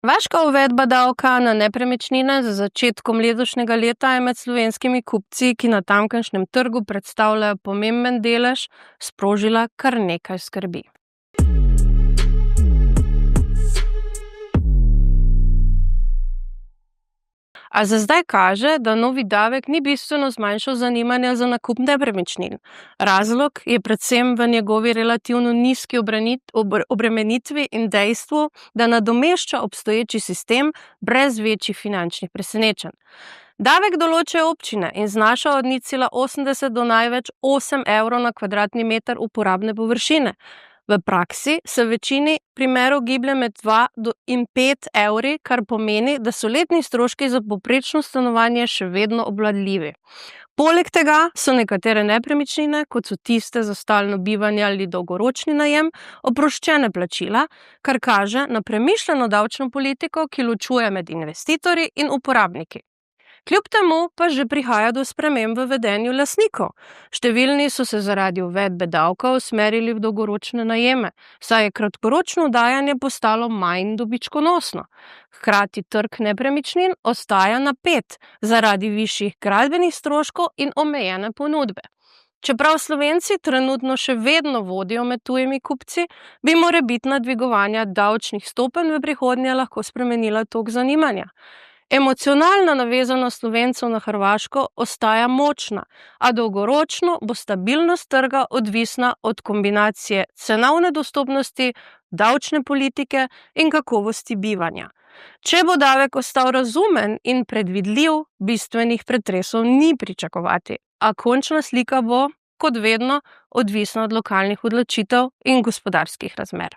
Vaška uvedba davka na nepremičnine z začetkom letošnjega leta je med slovenskimi kupci, ki na tamkajšnjem trgu predstavljajo pomemben delež, sprožila kar nekaj skrbi. A za zdaj kaže, da novi davek ni bistveno zmanjšal zanimanja za nakup nepremičnin. Razlog je predvsem v njegovi relativno nizki obremenitvi in dejstvu, da nadomešča obstoječi sistem brez večjih finančnih presenečenj. Davek določajo občine in znaša od 0,80 do največ 8 evrov na kvadratni meter uporabne površine. V praksi se v večini primerov giblje med 2 in 5 evri, kar pomeni, da so letni stroški za povprečno stanovanje še vedno obvladljivi. Poleg tega so nekatere nepremičnine, kot so tiste za stalno bivanje ali dolgoročni najem, oproščene plačila, kar kaže na premišljeno davčno politiko, ki ločuje med investitorji in uporabniki. Kljub temu pa že prihaja do sprememb v vedenju lastnikov. Številni so se zaradi uvedbe davka usmerili v dolgoročne najeme, saj je kratkoročno oddajanje postalo manj dobičkonosno. Hkrati trg nepremičnin ostaja napet zaradi višjih gradbenih stroškov in omejene ponudbe. Čeprav Slovenci trenutno še vedno vodijo med tujimi kupci, bi morebitna dvigovanja davčnih stopenj v prihodnje lahko spremenila tok zanimanja. Emocionalna navezanost Slovencev na Hrvaško ostaja močna, a dolgoročno bo stabilnost trga odvisna od kombinacije cenovne dostopnosti, davčne politike in kakovosti bivanja. Če bo davek ostal razumen in predvidljiv, bistvenih pretresov ni pričakovati, a končna slika bo, kot vedno, odvisna od lokalnih odločitev in gospodarskih razmer.